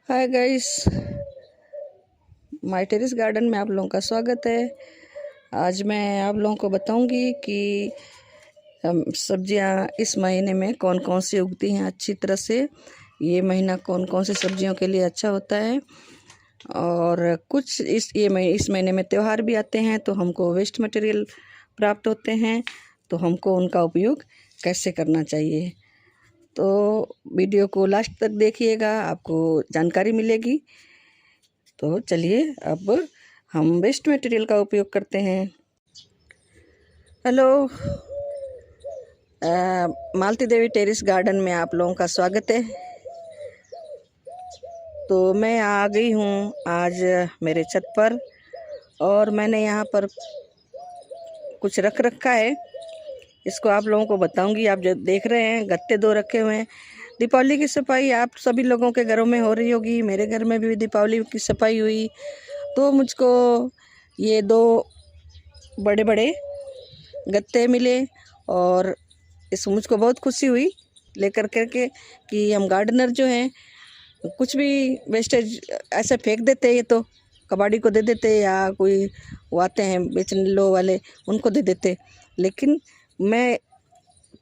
Hi guys, my terrace garden में आप लोगों का स्वागत है। आज मैं आप लोगों को बताऊंगी कि सब्जियां इस महीने में कौन कौन सी उगती हैं अच्छी तरह से। ये महीना कौन कौन सी सब्जियों के लिए अच्छा होता है। और कुछ इस महीने में त्यौहार भी आते हैं, तो हमको वेस्ट मटेरियल प्राप्त होते हैं, तो हमको उनका उपयोग कैसे करना चाहिए। तो वीडियो को लास्ट तक देखिएगा, आपको जानकारी मिलेगी। तो चलिए अब हम वेस्ट मटेरियल का उपयोग करते हैं। Hello, Malti Devi terrace garden में आप लोगों का स्वागत है। तो मैं आ गई हूँ आज मेरे छत पर, और मैंने यहाँ पर कुछ रख रखा है। इसको आप लोगों को बताऊंगी। आप जो देख रहे हैं, गत्ते दो रखे हुए हैं। दीपावली की सफाई आप सभी लोगों के घरों में हो रही होगी। मेरे घर में भी दीपावली की सफाई हुई, तो मुझको ये दो बड़े बड़े गत्ते मिले, और इस मुझको बहुत खुशी हुई लेकर करके कि हम गार्डनर जो हैं कुछ भी वेस्टेज ऐसे फेंक देते, ये तो कबाड़ी को दे देते, या कोई वो आते हैं बेचने लो वाले, उनको दे देते। लेकिन मैं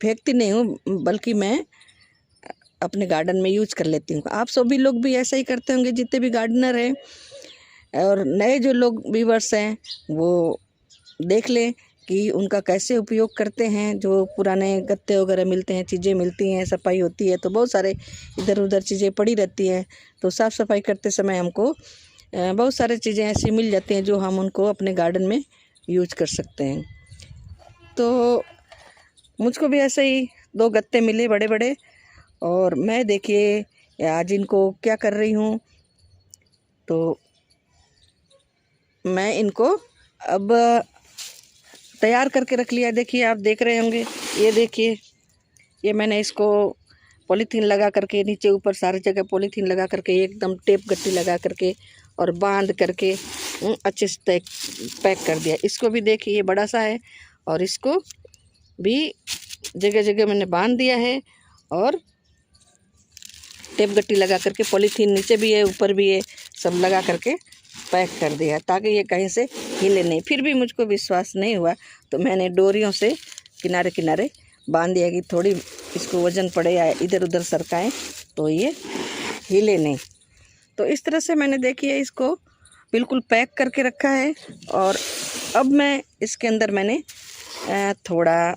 फेंकती नहीं हूँ, बल्कि मैं अपने गार्डन में यूज कर लेती हूँ। आप सभी लोग भी ऐसा ही करते होंगे, जितने भी गार्डनर हैं। और नए जो लोग व्यूअर्स हैं वो देख लें कि उनका कैसे उपयोग करते हैं। जो पुराने गत्ते वगैरह मिलते हैं, चीज़ें मिलती हैं, सफाई होती है तो बहुत सारे इधर उधर चीज़ें पड़ी रहती हैं। तो साफ़ सफाई करते समय हमको बहुत सारी चीज़ें ऐसी मिल जाती हैं जो हम उनको अपने गार्डन में यूज कर सकते हैं। तो मुझको भी ऐसे ही दो गत्ते मिले बड़े बड़े, और मैं देखिए आज इनको क्या कर रही हूँ। तो मैं इनको अब तैयार करके रख लिया। देखिए, आप देख रहे होंगे, ये देखिए, ये मैंने इसको पॉलीथीन लगा करके नीचे ऊपर सारी जगह पॉलीथीन लगा करके एकदम टेप गट्टी लगा करके और बांध करके अच्छे से पैक कर दिया। इसको भी देखिए, ये बड़ा सा है, और इसको भी जगह जगह मैंने बांध दिया है, और टेप गट्टी लगा करके पॉलीथीन नीचे भी है ऊपर भी है, सब लगा करके पैक कर दिया ताकि ये कहीं से हिले नहीं। फिर भी मुझको विश्वास नहीं हुआ, तो मैंने डोरियों से किनारे किनारे बांध दिया कि थोड़ी इसको वज़न पड़े या इधर उधर सरकाएं तो ये हिले नहीं। तो इस तरह से मैंने देखिए इसको बिल्कुल पैक करके रखा है। और अब मैं इसके अंदर मैंने थोड़ा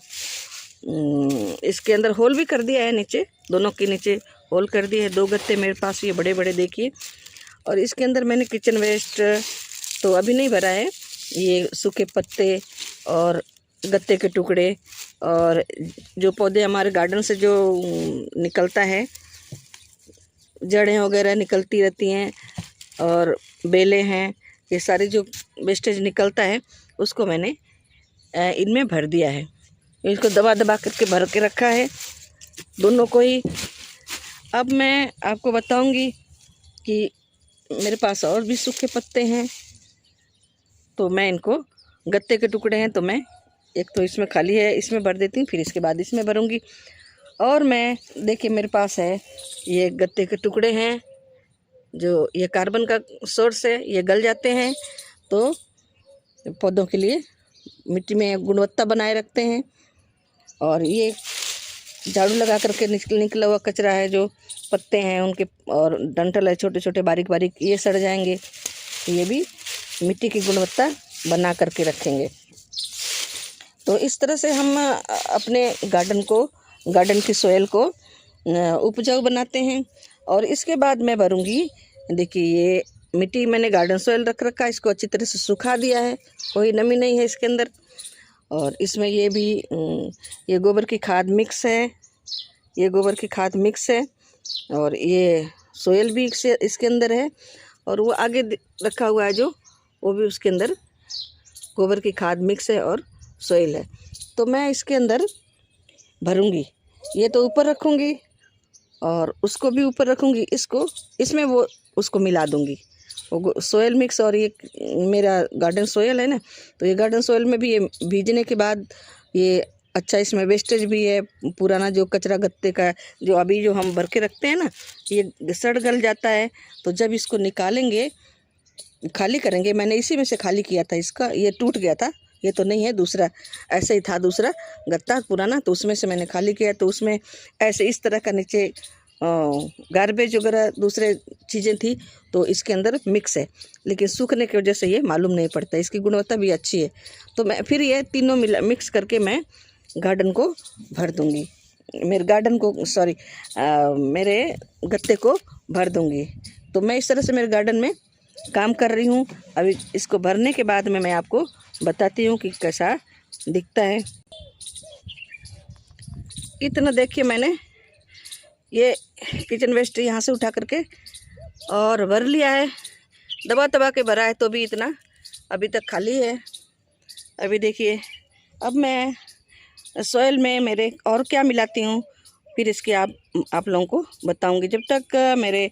इसके अंदर होल भी कर दिया है, नीचे दोनों के नीचे होल कर दिए है। दो गत्ते मेरे पास ये बड़े बड़े देखिए, और इसके अंदर मैंने किचन वेस्ट तो अभी नहीं भरा है। ये सूखे पत्ते और गत्ते के टुकड़े, और जो पौधे हमारे गार्डन से जो निकलता है, जड़ें वगैरह निकलती रहती हैं और बेलें हैं, ये सारी जो वेस्टेज निकलता है उसको मैंने इनमें भर दिया है। इसको दबा दबा करके भर के रखा है दोनों को ही। अब मैं आपको बताऊंगी कि मेरे पास और भी सूखे पत्ते हैं, तो मैं इनको गत्ते के टुकड़े हैं तो मैं एक तो इसमें खाली है, इसमें भर देती हूँ, फिर इसके बाद इसमें भरूंगी। और मैं देखिए मेरे पास है ये गत्ते के टुकड़े हैं, जो ये कार्बन का सोर्स है, ये गल जाते हैं तो पौधों के लिए मिट्टी में गुणवत्ता बनाए रखते हैं। और ये झाड़ू लगा करके निकला हुआ कचरा है, जो पत्ते हैं उनके और डंठल है छोटे छोटे बारीक बारीक, ये सड़ जाएंगे, ये भी मिट्टी की गुणवत्ता बना करके रखेंगे। तो इस तरह से हम अपने गार्डन की सोयल को उपजाऊ बनाते हैं। और इसके बाद मैं भरूंगी, देखिए ये मिट्टी मैंने गार्डन सोयल रख रखा है, इसको अच्छी तरह से सुखा दिया है, कोई नमी नहीं है इसके अंदर। और इसमें ये भी ये गोबर की खाद मिक्स है, ये गोबर की खाद मिक्स है, और ये सोयल भी इसके अंदर है, और वो आगे रखा हुआ है जो, वो भी उसके अंदर गोबर की खाद मिक्स है और सोयल है। तो मैं इसके अंदर भरूंगी, ये तो ऊपर रखूंगी और उसको भी ऊपर रखूंगी, इसको इसमें वो उसको मिला दूंगी, वो सोयल मिक्स। और ये मेरा गार्डन सोयल है ना, तो ये गार्डन सोयल में भी ये भीजने के बाद ये अच्छा इसमें वेस्टेज भी है, पुराना जो कचरा गत्ते का जो अभी जो हम भर के रखते हैं ना, ये सड़ गल जाता है। तो जब इसको निकालेंगे, खाली करेंगे, मैंने इसी में से खाली किया था इसका, ये टूट गया था, ये तो नहीं है, दूसरा ऐसे ही था, दूसरा गत्ता पुराना, तो उसमें से मैंने खाली किया। तो उसमें ऐसे इस तरह का नीचे गार्बेज वगैरह दूसरे चीज़ें थी, तो इसके अंदर मिक्स है, लेकिन सूखने की वजह से ये मालूम नहीं पड़ता। इसकी गुणवत्ता भी अच्छी है। तो मैं फिर ये तीनों मिक्स करके मैं गार्डन को भर दूँगी, मेरे गार्डन को सॉरी मेरे गत्ते को भर दूँगी। तो मैं इस तरह से मेरे गार्डन में काम कर रही हूँ। अभी इसको भरने के बाद में मैं आपको बताती हूँ कि कैसा दिखता है। इतना देखिए, मैंने ये किचन वेस्ट यहाँ से उठा करके और भर लिया है, दबा दबा के भरा है, तो भी इतना अभी तक खाली है। अभी देखिए, अब मैं सॉइल में मेरे और क्या मिलाती हूँ, फिर इसके आप लोगों को बताऊँगी। जब तक मेरे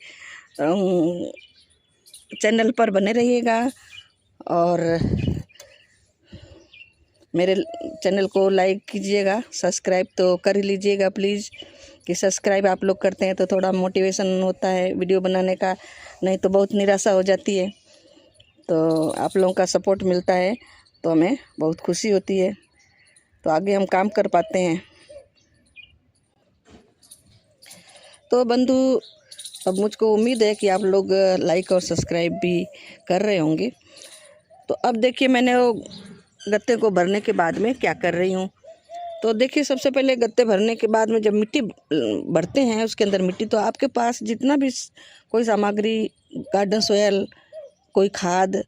चैनल पर बने रहिएगा और मेरे चैनल को लाइक कीजिएगा, सब्सक्राइब तो कर ही लीजिएगा प्लीज़, कि सब्सक्राइब आप लोग करते हैं तो थोड़ा मोटिवेशन होता है वीडियो बनाने का, नहीं तो बहुत निराशा हो जाती है। तो आप लोगों का सपोर्ट मिलता है तो हमें बहुत खुशी होती है, तो आगे हम काम कर पाते हैं। तो बंधु, अब मुझको उम्मीद है कि आप लोग लाइक और सब्सक्राइब भी कर रहे होंगे। तो अब देखिए, मैंने वो गत्ते को भरने के बाद में क्या कर रही हूँ। तो देखिए, सबसे पहले गत्ते भरने के बाद में जब मिट्टी भरते हैं, उसके अंदर मिट्टी, तो आपके पास जितना भी कोई सामग्री, गार्डन सोयल, कोई खाद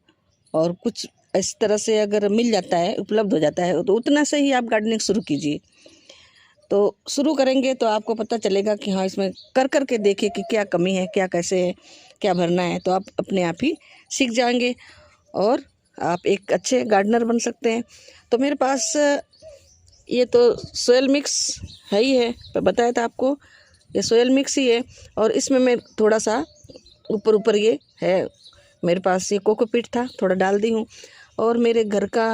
और कुछ इस तरह से अगर मिल जाता है, उपलब्ध हो जाता है, तो उतना से ही आप गार्डनिंग शुरू कीजिए। तो शुरू करेंगे तो आपको पता चलेगा कि हाँ, इसमें कर कर के देखिए कि क्या कमी है, क्या कैसे है, क्या भरना है, तो आप अपने आप ही सीख जाएंगे और आप एक अच्छे गार्डनर बन सकते हैं। तो मेरे पास ये तो सोयल मिक्स है ही है, तो बताया था आपको, ये सोयल मिक्स ही है। और इसमें मैं थोड़ा सा ऊपर ये है, मेरे पास ये कोकोपीट था, थोड़ा डाल दी हूँ। और मेरे घर का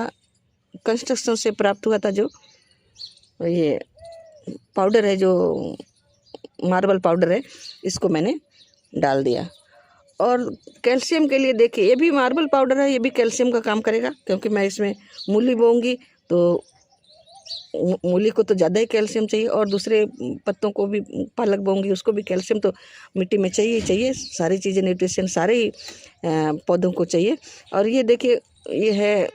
कंस्ट्रक्शन से प्राप्त हुआ था जो ये पाउडर है, जो मार्बल पाउडर है, इसको मैंने डाल दिया। और कैल्शियम के लिए देखिए, ये भी मार्बल पाउडर है, ये भी कैल्शियम का काम करेगा, क्योंकि मैं इसमें मूली बोऊंगी, तो मूली को तो ज़्यादा ही कैल्शियम चाहिए, और दूसरे पत्तों को भी, पालक बोऊंगी, उसको भी कैल्शियम तो मिट्टी में चाहिए ही चाहिए। सारी चीज़ें, न्यूट्रिशन सारे ही पौधों को चाहिए। और ये देखिए, ये है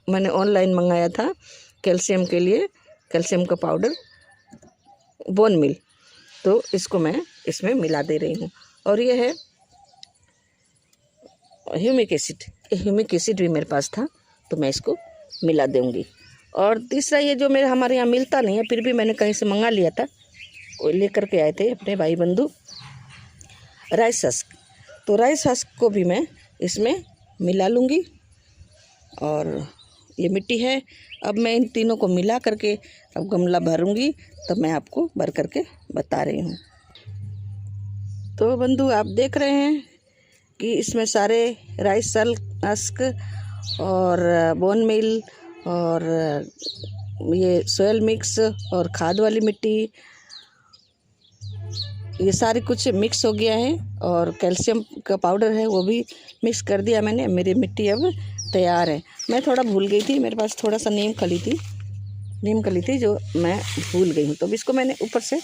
मैंने ऑनलाइन मंगाया था कैल्शियम के लिए, कैल्शियम का पाउडर, बोन मिल, तो इसको मैं इसमें मिला दे रही हूँ। और ये है ह्यूमिक एसिड, ह्यूमिक एसिड भी मेरे पास था, तो मैं इसको मिला दूँगी। और तीसरा, ये जो हमारे यहाँ मिलता नहीं है, फिर भी मैंने कहीं से मंगा लिया था, वो लेकर के आए थे अपने भाई बंधु, राइस हस्क। तो राइस हस्क को भी मैं इसमें मिला लूँगी। और ये मिट्टी है, अब मैं इन तीनों को मिला करके अब गमला भरूँगी, तब मैं आपको भर करके बता रही हूँ। तो बंधु, आप देख रहे हैं कि इसमें सारे राइस हस्क और बोन मिल और ये सोयल मिक्स और खाद वाली मिट्टी, ये सारी कुछ मिक्स हो गया है। और कैल्शियम का पाउडर है, वो भी मिक्स कर दिया मैंने। मेरी मिट्टी अब तैयार है। मैं थोड़ा भूल गई थी, मेरे पास थोड़ा सा नीम खली थी जो मैं भूल गई हूँ, तो इसको मैंने ऊपर से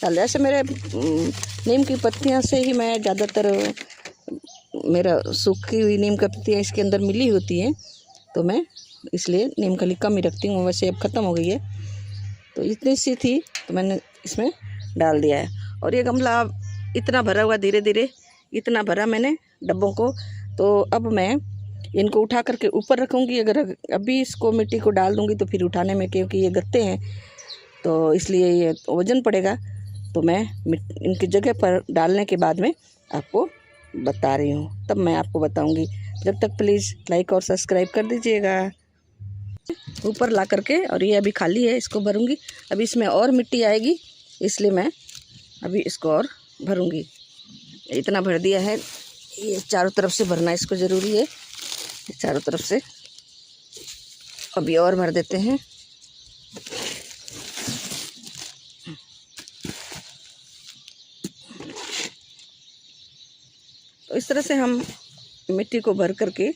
डाल दिया। ऐसे मेरे नीम की पत्तियाँ से ही मैं ज़्यादातर, मेरा सूखी हुई नीम की पत्तियाँ इसके अंदर मिली होती हैं, तो मैं इसलिए नीम खली कम ही रखती हूँ। वैसे अब ख़त्म हो गई है, तो इतनी सी थी तो मैंने इसमें डाल दिया है। और ये गमला इतना भरा हुआ, धीरे धीरे इतना भरा मैंने डब्बों को। तो अब मैं इनको उठा करके ऊपर रखूँगी। अगर अभी इसको मिट्टी को डाल दूँगी तो फिर उठाने में, क्योंकि ये गत्ते हैं तो इसलिए ये वजन पड़ेगा, तो मैं इनकी जगह पर डालने के बाद में आपको बता रही हूँ, तब मैं आपको बताऊँगी। जब तक प्लीज़ लाइक और सब्सक्राइब कर दीजिएगा। ऊपर ला करके, और ये अभी खाली है, इसको भरूँगी। अभी इसमें और मिट्टी आएगी, इसलिए मैं अभी इसको और भरूँगी। इतना भर दिया है, ये चारों तरफ से भरना इसको ज़रूरी है, चारों तरफ से। अभी और भर देते हैं। तो इस तरह से हम मिट्टी को भर करके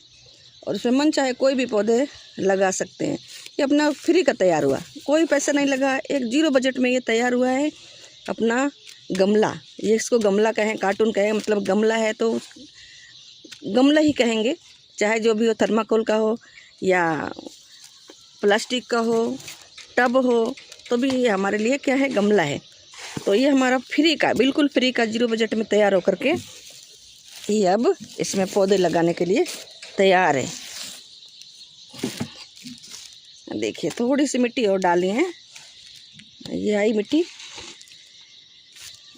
और उसमें मन चाहे कोई भी पौधे लगा सकते हैं। ये अपना फ्री का तैयार हुआ, कोई पैसा नहीं लगा, एक 0 बजट में ये तैयार हुआ है अपना गमला। ये इसको गमला कहें, कार्टून कहें, मतलब गमला है तो गमला ही कहेंगे, चाहे जो भी हो, थर्माकोल का हो या प्लास्टिक का हो, टब हो, तो भी ये हमारे लिए क्या है, गमला है। तो ये हमारा फ्री का, बिल्कुल फ्री का 0 बजट में तैयार होकर के ये अब इसमें पौधे लगाने के लिए तैयार है। देखिए थोड़ी सी मिट्टी और डाली है, ये आई मिट्टी,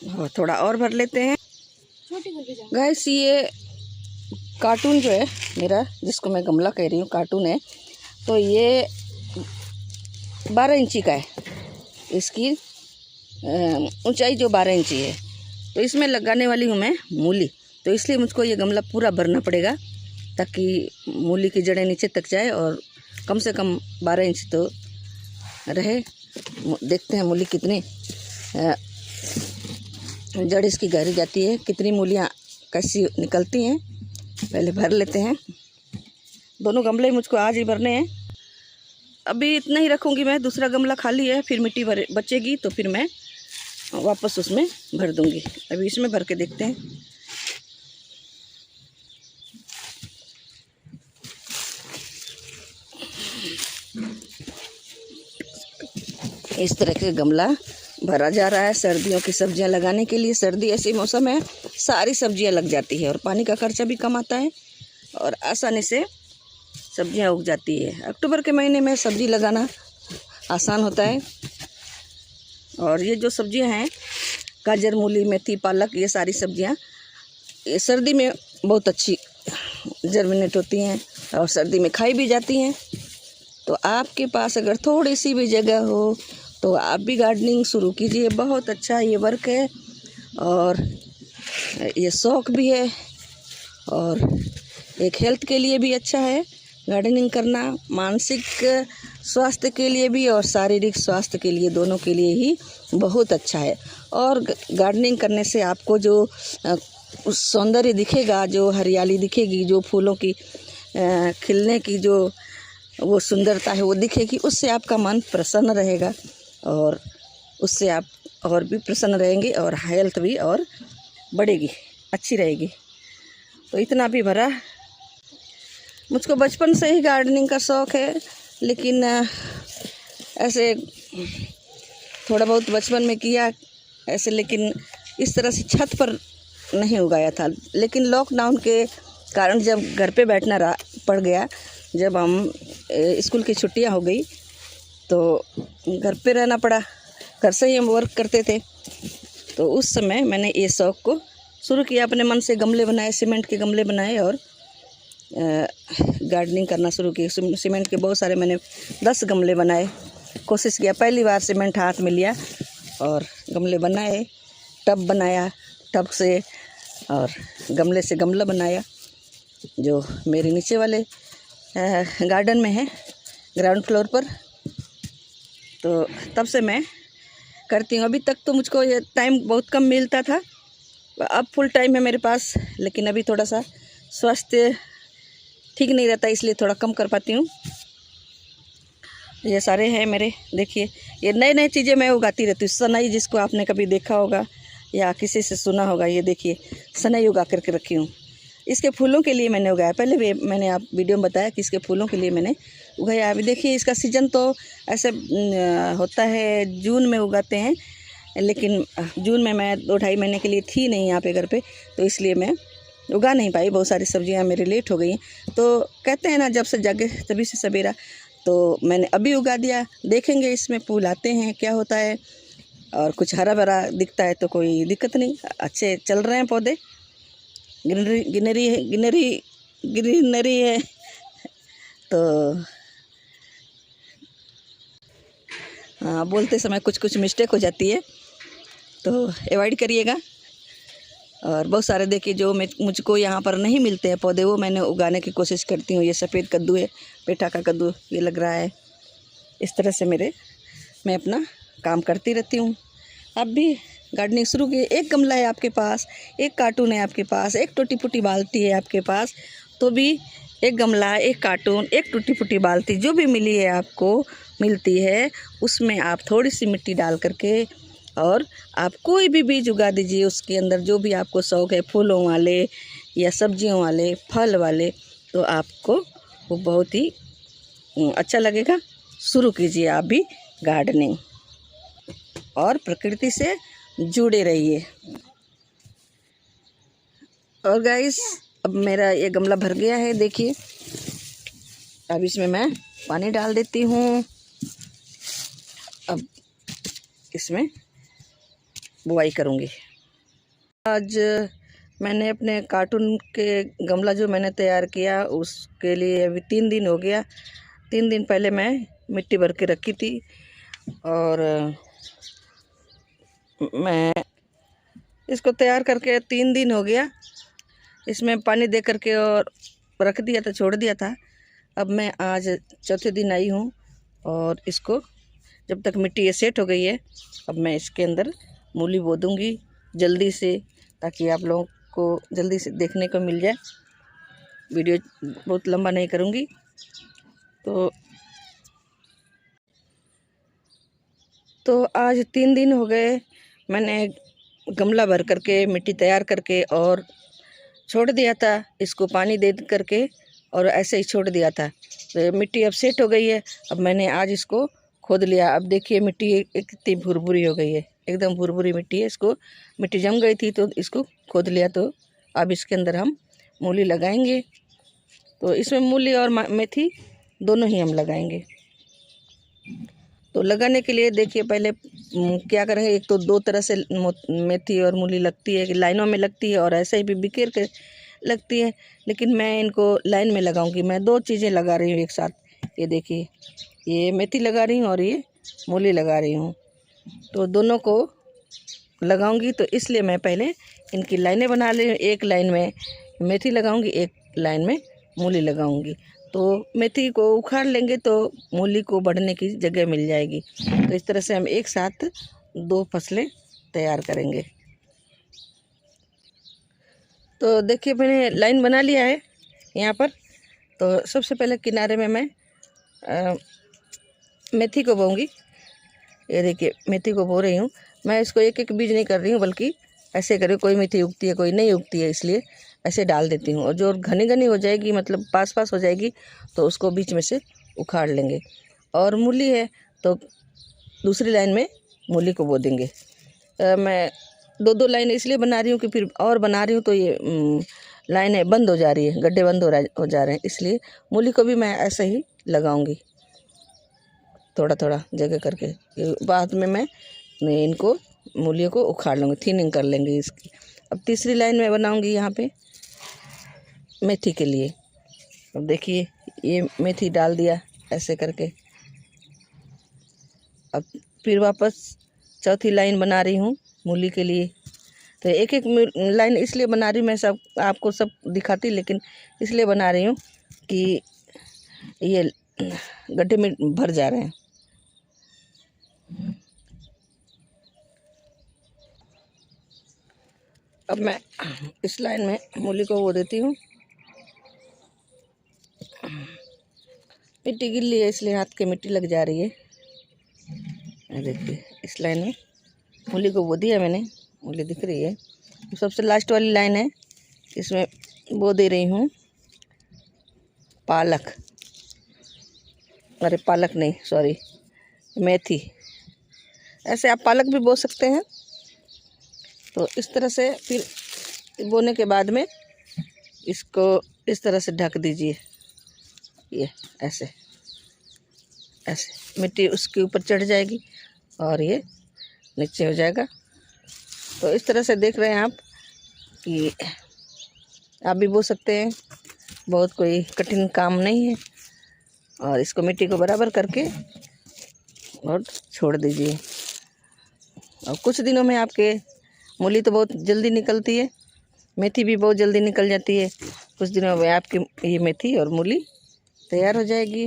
और थोड़ा और भर लेते हैं। गाइस ये कार्टून जो है मेरा, जिसको मैं गमला कह रही हूँ, कार्टून है, तो ये 12 इंची का है, इसकी ऊंचाई जो 12 इंची है। तो इसमें लगाने वाली हूँ मैं मूली, तो इसलिए मुझको ये गमला पूरा भरना पड़ेगा ताकि मूली की जड़ें नीचे तक जाए और कम से कम 12 इंच तो रहे। देखते हैं मूली कितनी जड़ इसकी गहरी जाती है, कितनी मूलियाँ कैसी निकलती हैं। पहले भर लेते हैं, दोनों गमले मुझको आज ही भरने हैं। अभी इतना ही रखूँगी मैं, दूसरा गमला खाली है, फिर मिट्टी बचेगी तो फिर मैं वापस उसमें भर दूँगी। अभी इसमें भर के देखते हैं। इस तरह के गमला भरा जा रहा है सर्दियों की सब्जियां लगाने के लिए। सर्दी ऐसी मौसम है, सारी सब्जियां लग जाती है और पानी का खर्चा भी कम आता है और आसानी से सब्जियां उग जाती है। अक्टूबर के महीने में सब्जी लगाना आसान होता है। और ये जो सब्जियां हैं, गाजर, मूली, मेथी, पालक, ये सारी सब्जियां ये सर्दी में बहुत अच्छी जर्मिनेट होती हैं और सर्दी में खाई भी जाती हैं। तो आपके पास अगर थोड़ी सी भी जगह हो तो आप भी गार्डनिंग शुरू कीजिए। बहुत अच्छा ये वर्क है और ये शौक़ भी है और एक हेल्थ के लिए भी अच्छा है गार्डनिंग करना। मानसिक स्वास्थ्य के लिए भी और शारीरिक स्वास्थ्य के लिए, दोनों के लिए ही बहुत अच्छा है। और गार्डनिंग करने से आपको जो सौंदर्य दिखेगा, जो हरियाली दिखेगी, जो फूलों की खिलने की जो वो सुंदरता है वो दिखेगी, उससे आपका मन प्रसन्न रहेगा और उससे आप और भी प्रसन्न रहेंगे और हेल्थ भी और बढ़ेगी, अच्छी रहेगी। तो इतना भी भरा। मुझको बचपन से ही गार्डनिंग का शौक़ है, लेकिन ऐसे थोड़ा बहुत बचपन में किया ऐसे, लेकिन इस तरह से छत पर नहीं उगाया था। लेकिन लॉकडाउन के कारण जब घर पे बैठना पड़ गया, जब हम स्कूल की छुट्टियां हो गई तो घर पे रहना पड़ा, घर से ही हम वर्क करते थे। तो उस समय मैंने ये शौक़ को शुरू किया, अपने मन से गमले बनाए, सीमेंट के गमले बनाए और गार्डनिंग करना शुरू की। सीमेंट के बहुत सारे मैंने 10 गमले बनाए, कोशिश किया, पहली बार सीमेंट हाथ में लिया और गमले बनाए, टब बनाया, टब से और गमले से गमला बनाया जो मेरे नीचे वाले गार्डन में है, ग्राउंड फ्लोर पर। तो तब से मैं करती हूँ। अभी तक तो मुझको ये टाइम बहुत कम मिलता था, अब फुल टाइम है मेरे पास, लेकिन अभी थोड़ा सा स्वास्थ्य ठीक नहीं रहता, इसलिए थोड़ा कम कर पाती हूँ। ये सारे हैं मेरे, देखिए ये नई नई चीज़ें मैं उगाती रहती हूँ। सनई, जिसको आपने कभी देखा होगा या किसी से सुना होगा, ये देखिए सनई उगा करके रखी हूँ। इसके फूलों के लिए मैंने उगाया, पहले भी मैंने आप वीडियो में बताया कि इसके फूलों के लिए मैंने उगाया। अभी देखिए इसका सीज़न तो ऐसे होता है, जून में उगाते हैं, लेकिन जून में मैं 2-2.5 महीने के लिए थी नहीं यहाँ पे घर पे, तो इसलिए मैं उगा नहीं पाई। बहुत सारी सब्जियाँ मेरे लेट हो गई हैं। तो कहते हैं ना, जब से जागे तभी से सवेरा, तो मैंने अभी उगा दिया। देखेंगे इसमें फूल आते हैं क्या होता है, और कुछ हरा भरा दिखता है तो कोई दिक्कत नहीं, अच्छे चल रहे हैं पौधे। ग्रीनरी है तो हाँ, बोलते समय कुछ मिस्टेक हो जाती है तो अवॉइड करिएगा। और बहुत सारे देखिए जो मुझको यहाँ पर नहीं मिलते हैं पौधे, वो मैंने उगाने की कोशिश करती हूँ। ये सफ़ेद कद्दू है, पेठा का कद्दू ये लग रहा है। इस तरह से मैं अपना काम करती रहती हूँ। आप भी गार्डनिंग शुरू की। एक गमला है आपके पास, एक कार्टून है आपके पास, एक टूटी फूटी बाल्टी है आपके पास, तो भी एक गमला, एक कार्टून, एक टूटी फूटी बाल्टी जो भी मिली है आपको मिलती है, उसमें आप थोड़ी सी मिट्टी डाल करके और आप कोई भी बीज उगा दीजिए उसके अंदर, जो भी आपको शौक़ है, फूलों वाले या सब्जियों वाले, फल वाले, तो आपको वो बहुत ही अच्छा लगेगा। शुरू कीजिए आप भी गार्डनिंग और प्रकृति से जुड़े रहिए। और गाइस, अब मेरा ये गमला भर गया है, देखिए। अब इसमें मैं पानी डाल देती हूँ। अब इसमें बुआई करूँगी। आज मैंने अपने कार्टून के गमला जो मैंने तैयार किया उसके लिए अभी 3 दिन हो गया। 3 दिन पहले मैं मिट्टी भर के रखी थी और मैं इसको तैयार करके 3 दिन हो गया। इसमें पानी दे करके और रख दिया था, छोड़ दिया था। अब मैं आज चौथे दिन आई हूँ और इसको जब तक मिट्टी ये सेट हो गई है, अब मैं इसके अंदर मूली बो दूँगी जल्दी से, ताकि आप लोगों को जल्दी से देखने को मिल जाए। वीडियो बहुत लंबा नहीं करूँगी। तो आज 3 दिन हो गए मैंने गमला भर करके मिट्टी तैयार करके और छोड़ दिया था, इसको पानी दे करके और ऐसे ही छोड़ दिया था। तो मिट्टी अब सेट हो गई है। अब मैंने आज इसको खोद लिया। अब देखिए मिट्टी कितनी भुरभुरी हो गई है, एकदम भुरभुरी मिट्टी है। इसको मिट्टी जम गई थी तो इसको खोद लिया। तो अब इसके अंदर हम मूली लगाएंगे। तो इसमें मूली और मेथी दोनों ही हम लगाएंगे। तो लगाने के लिए देखिए पहले क्या करेंगे, एक तो 2 तरह से मेथी और मूली लगती है, कि लाइनों में लगती है और ऐसे ही भी बिखेर के लगती है, लेकिन मैं इनको लाइन में लगाऊंगी। मैं 2 चीज़ें लगा रही हूँ एक साथ। ये देखिए, ये मेथी लगा रही हूँ और ये मूली लगा रही हूँ। तो दोनों को लगाऊंगी, तो इसलिए मैं पहले इनकी लाइनें बना रही हूँ। एक लाइन में मेथी लगाऊंगी, एक लाइन में मूली लगाऊंगी। तो मेथी को उखाड़ लेंगे तो मूली को बढ़ने की जगह मिल जाएगी। तो इस तरह से हम एक साथ 2 फसलें तैयार करेंगे। तो देखिए मैंने लाइन बना लिया है यहाँ पर। तो सबसे पहले किनारे में मैं मेथी को बोऊंगी। ये देखिए मेथी को बो रही हूँ। मैं इसको एक एक बीज नहीं कर रही हूँ, बल्कि ऐसे करें, कोई मेथी उगती है कोई नहीं उगती है, इसलिए ऐसे डाल देती हूँ। और जो घनी घनी हो जाएगी, मतलब पास पास हो जाएगी, तो उसको बीच में से उखाड़ लेंगे। और मूली है तो दूसरी लाइन में मूली को बो देंगे। मैं 2-2 लाइन इसलिए बना रही हूँ कि फिर और बना रही हूँ तो ये लाइनें बंद हो जा रही है, गड्ढे बंद हो जा रहे हैं, इसलिए मूली को भी मैं ऐसे ही लगाऊंगी, थोड़ा थोड़ा जगह करके। बाद में मैं इनको मूलियों को उखाड़ लूँगी, थिनिंग कर लेंगे इसकी। अब तीसरी लाइन में बनाऊंगी यहाँ पे मेथी के लिए। अब देखिए ये मेथी डाल दिया ऐसे करके। अब फिर वापस चौथी लाइन बना रही हूँ मूली के लिए। तो एक एक लाइन इसलिए बना रही हूँ, मैं सब आपको सब दिखाती, लेकिन इसलिए बना रही हूँ कि ये गड्ढे में भर जा रहे हैं। अब मैं इस लाइन में मूली को वो देती हूँ। मिट्टी गिल्ली है इसलिए हाथ के मिट्टी लग जा रही है। देखिए इस लाइन में मूली को बो दिया मैंने, मूली दिख रही है। सबसे लास्ट वाली लाइन है, इसमें बो दे रही हूँ पालक। अरे पालक नहीं, सॉरी, मेथी। ऐसे आप पालक भी बो सकते हैं। तो इस तरह से फिर बोने के बाद में इसको इस तरह से ढक दीजिए। ये ऐसे ऐसे मिट्टी उसके ऊपर चढ़ जाएगी और ये नीचे हो जाएगा। तो इस तरह से देख रहे हैं आप कि आप भी बो सकते हैं, बहुत कोई कठिन काम नहीं है। और इसको मिट्टी को बराबर करके और छोड़ दीजिए। और कुछ दिनों में आपके मूली तो बहुत जल्दी निकलती है, मेथी भी बहुत जल्दी निकल जाती है। कुछ दिनों में आपकी ये मेथी और मूली तैयार हो जाएगी।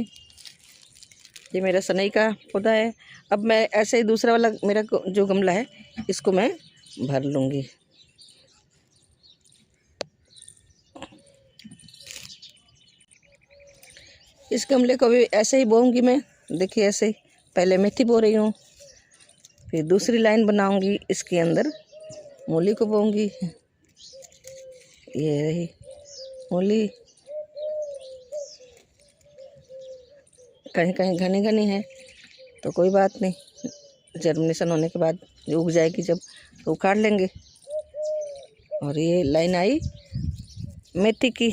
ये मेरा सनई का पौधा है। अब मैं ऐसे ही दूसरा वाला मेरा जो गमला है, इसको मैं भर लूँगी। इस गमले को भी ऐसे ही बोऊंगी मैं। देखिए ऐसे ही पहले मेथी बो रही हूँ, फिर दूसरी लाइन बनाऊंगी, इसके अंदर मूली को बोऊंगी। ये रही मूली, कहीं कहीं घनी घनी है तो कोई बात नहीं, जर्मिनेशन होने के बाद उग जाएगी जब तो उखाड़ लेंगे। और ये लाइन आई मेथी की।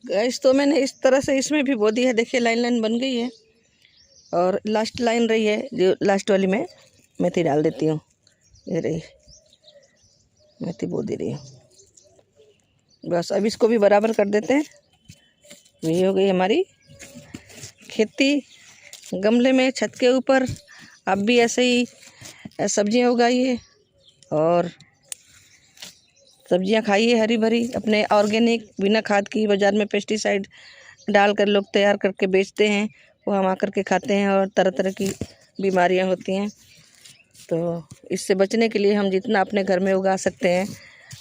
गैस तो मैंने इस तरह से इसमें भी बो दी है। देखिए लाइन लाइन बन गई है और लास्ट लाइन रही है, जो लास्ट वाली में मेथी डाल देती हूँ। ये रही मेथी बो दे रही हूँ। बस अब इसको भी बराबर कर देते हैं। ये हो गई हमारी खेती गमले में, छत के ऊपर। आप भी ऐसे ही सब्जियां उगाइए और सब्जियां खाइए हरी भरी, अपने ऑर्गेनिक, बिना खाद की। बाज़ार में पेस्टिसाइड डालकर लोग तैयार करके बेचते हैं, वो हम आकर के खाते हैं और तरह तरह की बीमारियां होती हैं। तो इससे बचने के लिए हम जितना अपने घर में उगा सकते हैं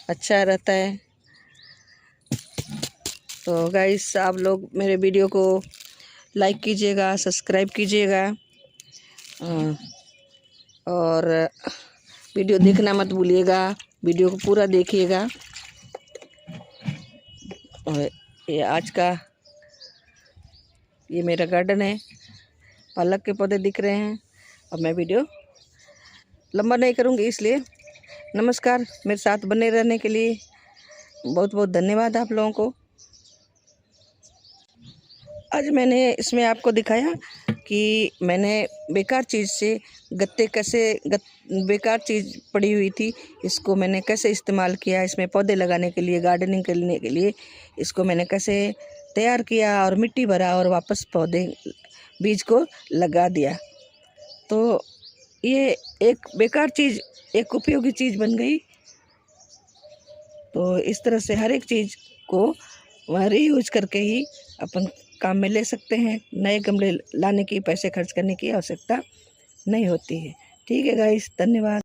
अच्छा रहता है। तो गाइस आप लोग मेरे वीडियो को लाइक कीजिएगा, सब्सक्राइब कीजिएगा और वीडियो देखना मत भूलिएगा। वीडियो को पूरा देखिएगा। और ये आज का ये मेरा गार्डन है, पालक के पौधे दिख रहे हैं। अब मैं वीडियो लंबा नहीं करूँगी, इसलिए नमस्कार। मेरे साथ बने रहने के लिए बहुत बहुत धन्यवाद आप लोगों को। आज मैंने इसमें आपको दिखाया कि मैंने बेकार चीज़ से गत्ते कैसे बेकार चीज़ पड़ी हुई थी, इसको मैंने कैसे इस्तेमाल किया। इसमें पौधे लगाने के लिए, गार्डनिंग करने के लिए इसको मैंने कैसे तैयार किया और मिट्टी भरा और वापस पौधे बीज को लगा दिया। तो ये एक बेकार चीज़ एक उपयोगी चीज़ बन गई। तो इस तरह से हर एक चीज़ को रीयूज करके ही अपन काम में ले सकते हैं। नए गमले लाने की, पैसे खर्च करने की आवश्यकता नहीं होती है। ठीक है गाइस, धन्यवाद।